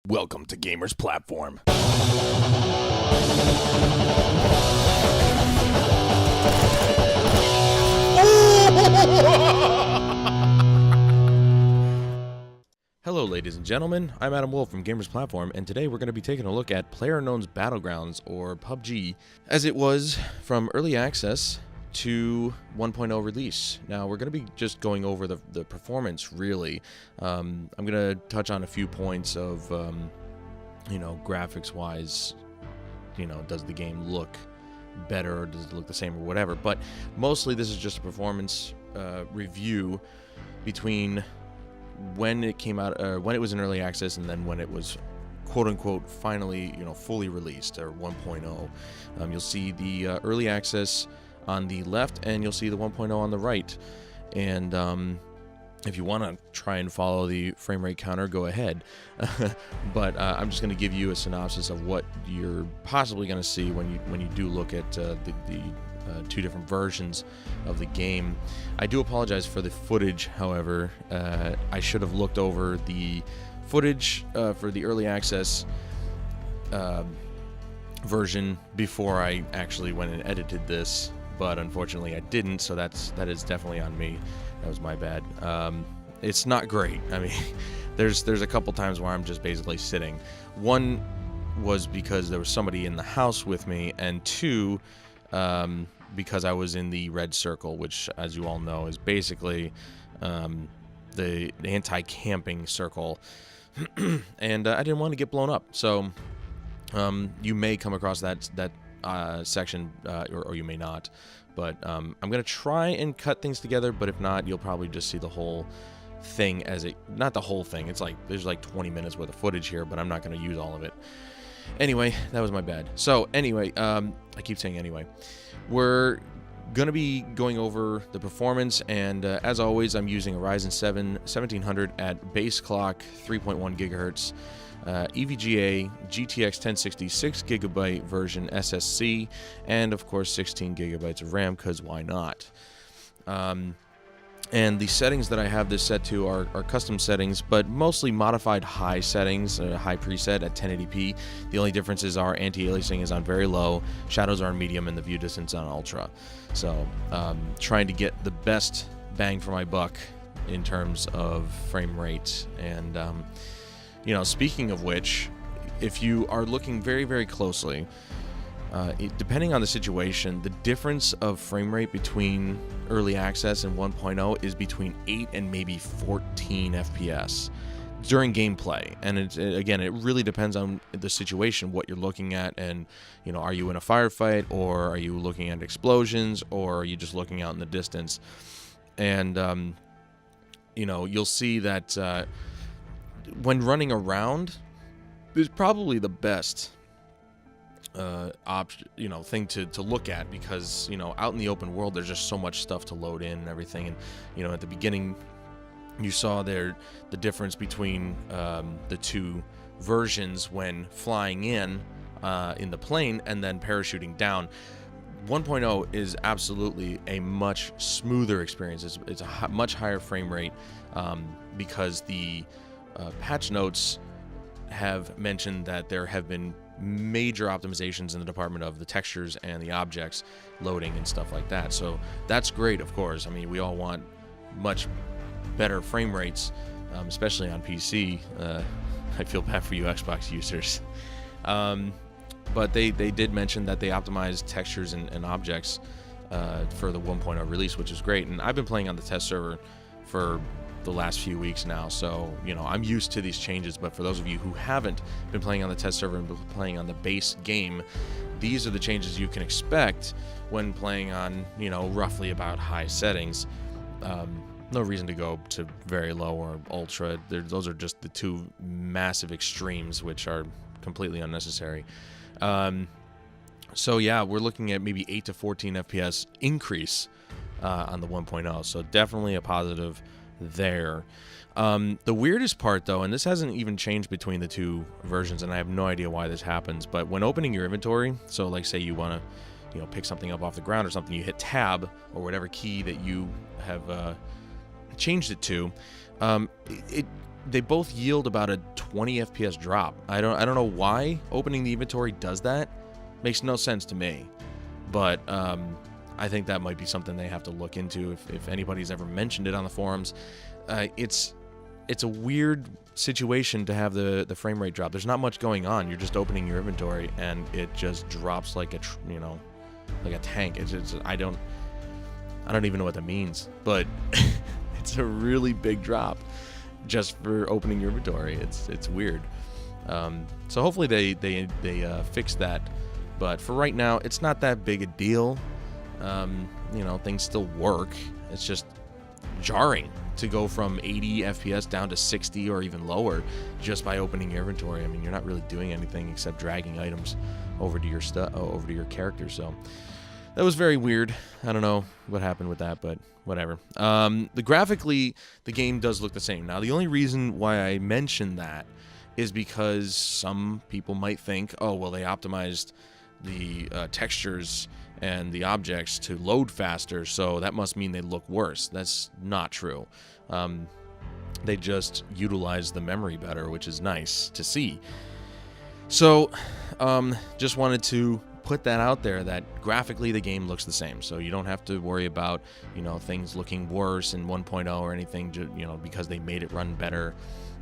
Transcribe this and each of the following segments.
Welcome to Gamers Platform. Hello, ladies and gentlemen. I'm Adam Wolf from Gamers Platform, and today we're going to be taking a look at PlayerUnknown's Battlegrounds, or PUBG, as it was from early access to 1.0 release. Now, we're going to be just going over the performance, really. I'm going to touch on a few points of, graphics-wise, does the game look better, or does it look the same, or whatever. But mostly this is just a performance review between when it came out, when it was in early access, and then when it was quote-unquote finally, fully released, or 1.0. You'll see the early access on the left, and you'll see the 1.0 on the right. And if you want to try and follow the frame rate counter, go ahead. But I'm just going to give you a synopsis of what you're possibly going to see when you do look at the two different versions of the game. I do apologize for the footage, however. I should have looked over the footage for the early access version before I actually went and edited this, but unfortunately I didn't, so that is definitely on me. That was my bad. It's not great. I mean, there's a couple times where I'm just basically sitting. One was because there was somebody in the house with me, and two, because I was in the red circle, which, as you all know, is basically the anti-camping circle, and I didn't want to get blown up. So you may come across that section, or you may not. But I'm going to try and cut things together, but if not, you'll probably just see the whole thing as not the whole thing. It's like, there's like 20 minutes worth of footage here, but I'm not going to use all of it. Anyway, that was my bad. So anyway, I keep saying anyway. We're going to be going over the performance, and as always, I'm using a Ryzen 7 1700 at base clock, 3.1 gigahertz. EVGA GTX 1060 6GB version SSC, and of course 16GB of RAM, because why not? And the settings that I have this set to are custom settings, but mostly modified high settings, high preset at 1080p. The only differences are anti-aliasing is on very low, shadows are on medium, and the view distance on ultra. So trying to get the best bang for my buck in terms of frame rate. And speaking of which, if you are looking very, very closely, depending on the situation, the difference of frame rate between early access and 1.0 is between 8 and maybe 14 FPS during gameplay. And again, it really depends on the situation, what you're looking at, and are you in a firefight, or are you looking at explosions, or are you just looking out in the distance? And you'll see that when running around, is probably the best thing to look at, because out in the open world there's just so much stuff to load in and everything. And at the beginning you saw the difference between the two versions when flying in the plane and then parachuting down. 1.0 is absolutely a much smoother experience. It's a much higher frame rate because the patch notes have mentioned that there have been major optimizations in the department of the textures and the objects loading and stuff like that. So that's great, of course. I mean, we all want much better frame rates, especially on PC. I feel bad for you Xbox users. But they did mention that they optimized textures and objects for the 1.0 release, which is great. And I've been playing on the test server for the last few weeks now, so I'm used to these changes. But for those of you who haven't been playing on the test server and been playing on the base game, these are the changes you can expect when playing on roughly about high settings. No reason to go to very low or ultra. Those are just the two massive extremes, which are completely unnecessary. So yeah, we're looking at maybe 8 to 14 FPS increase on the 1.0, so definitely a positive there. The weirdest part, though, and this hasn't even changed between the two versions, and I have no idea why this happens, but when opening your inventory, so like say you want to pick something up off the ground or something, you hit tab or whatever key that you have changed it to, it they both yield about a 20 FPS drop. I don't know why opening the inventory does that. Makes no sense to me. But I think that might be something they have to look into if anybody's ever mentioned it on the forums. It's a weird situation to have the frame rate drop. There's not much going on. You're just opening your inventory and it just drops like a like a tank. I don't even know what that means, but it's a really big drop just for opening your inventory. It's weird. So hopefully they fix that. But for right now, it's not that big a deal. Things still work. It's just jarring to go from 80 FPS down to 60 or even lower just by opening your inventory. I mean, you're not really doing anything except dragging items over to your character. So that was very weird. I don't know what happened with that, but whatever. Graphically, the game does look the same. Now, the only reason why I mentioned that is because some people might think, oh, well, they optimized the textures and the objects to load faster, so that must mean they look worse. That's not true. They just utilize the memory better, which is nice to see. So, just wanted to put that out there that graphically the game looks the same, so you don't have to worry about things looking worse in 1.0 or anything, because they made it run better.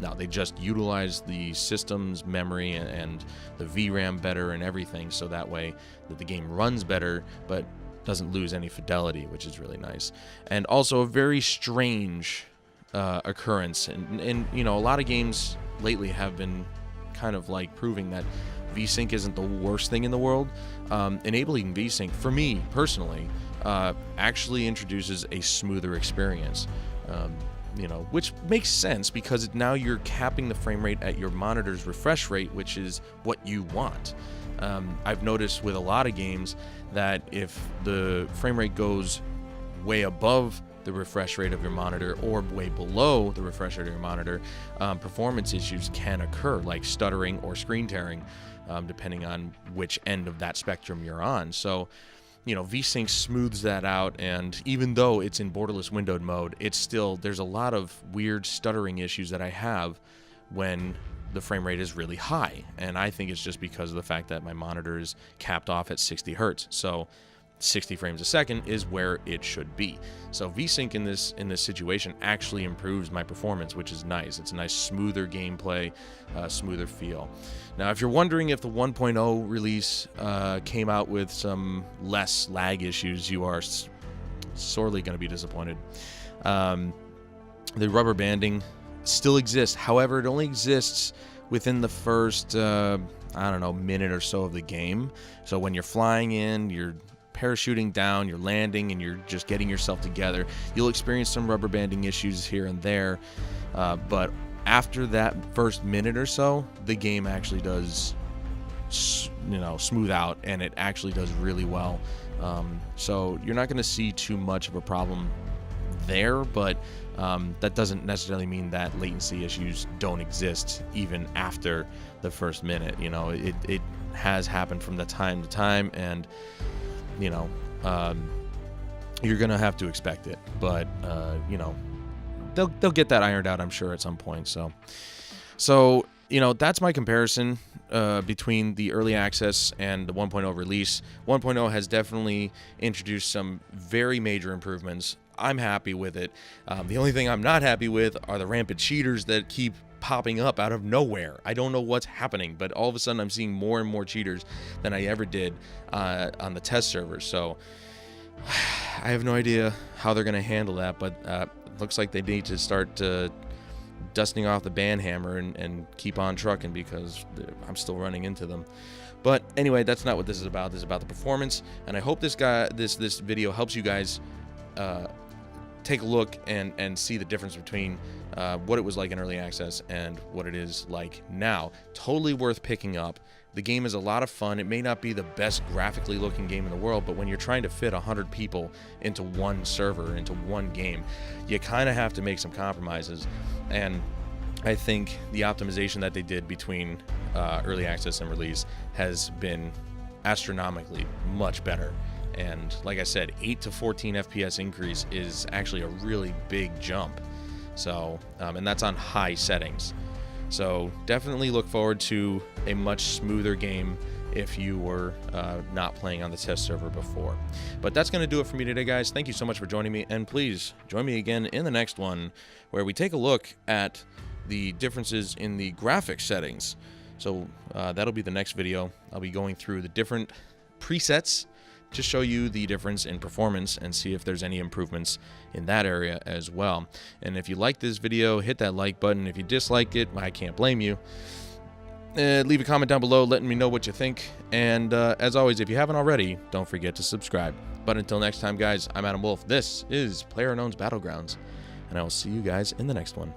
No, they just utilize the system's memory and the VRAM better and everything, so that way that the game runs better but doesn't lose any fidelity, which is really nice. And also a very strange occurrence, and a lot of games lately have been kind of like proving that VSync isn't the worst thing in the world. Enabling VSync, for me personally, actually introduces a smoother experience. Which makes sense because now you're capping the frame rate at your monitor's refresh rate, which is what you want. I've noticed with a lot of games that if the frame rate goes way above the refresh rate of your monitor or way below the refresh rate of your monitor, performance issues can occur, like stuttering or screen tearing, depending on which end of that spectrum you're on. So VSync smooths that out, and even though it's in borderless windowed mode, there's a lot of weird stuttering issues that I have when the frame rate is really high, and I think it's just because of the fact that my monitor is capped off at 60 hertz. So 60 frames a second is where it should be. So VSync in this situation actually improves my performance, which is nice. It's a nice smoother gameplay, smoother feel. Now, if you're wondering if the 1.0 release came out with some less lag issues, you are sorely going to be disappointed. The rubber banding still exists. However, it only exists within the first, minute or so of the game. So when you're flying in, you're parachuting down, you're landing, and you're just getting yourself together, you'll experience some rubber banding issues here and there. But after that first minute or so, the game actually does, smooth out, and it actually does really well. So you're not going to see too much of a problem there, but that doesn't necessarily mean that latency issues don't exist even after the first minute. It has happened from the time to time, and you're gonna have to expect it, but they'll get that ironed out, I'm sure, at some point. So that's my comparison between the early access and the 1.0 release. 1.0 has definitely introduced some very major improvements. I'm happy with it. The only thing I'm not happy with are the rampant cheaters that keep popping up out of nowhere. I don't know what's happening, but all of a sudden I'm seeing more and more cheaters than I ever did on the test server. So I have no idea how they're going to handle that, but it looks like they need to start dusting off the ban hammer and keep on trucking, because I'm still running into them. But anyway, that's not what this is about. This is about the performance, and I hope this video helps you guys take a look and see the difference between what it was like in early access and what it is like now. Totally worth picking up. The game is a lot of fun. It may not be the best graphically looking game in the world, but when you're trying to fit 100 people into one server, into one game, you kind of have to make some compromises. And I think the optimization that they did between early access and release has been astronomically much better. And like I said, 8 to 14 FPS increase is actually a really big jump. So, and that's on high settings. So definitely look forward to a much smoother game if you were not playing on the test server before. But that's going to do it for me today, guys. Thank you so much for joining me, and please join me again in the next one where we take a look at the differences in the graphics settings. So that'll be the next video. I'll be going through the different presets to show you the difference in performance and see if there's any improvements in that area as well. And if you like this video, hit that like button. If you dislike it, I can't blame you. Leave a comment down below letting me know what you think. And as always, if you haven't already, don't forget to subscribe. But until next time, guys, I'm Adam Wolf. This is PlayerUnknown's Battlegrounds, and I will see you guys in the next one.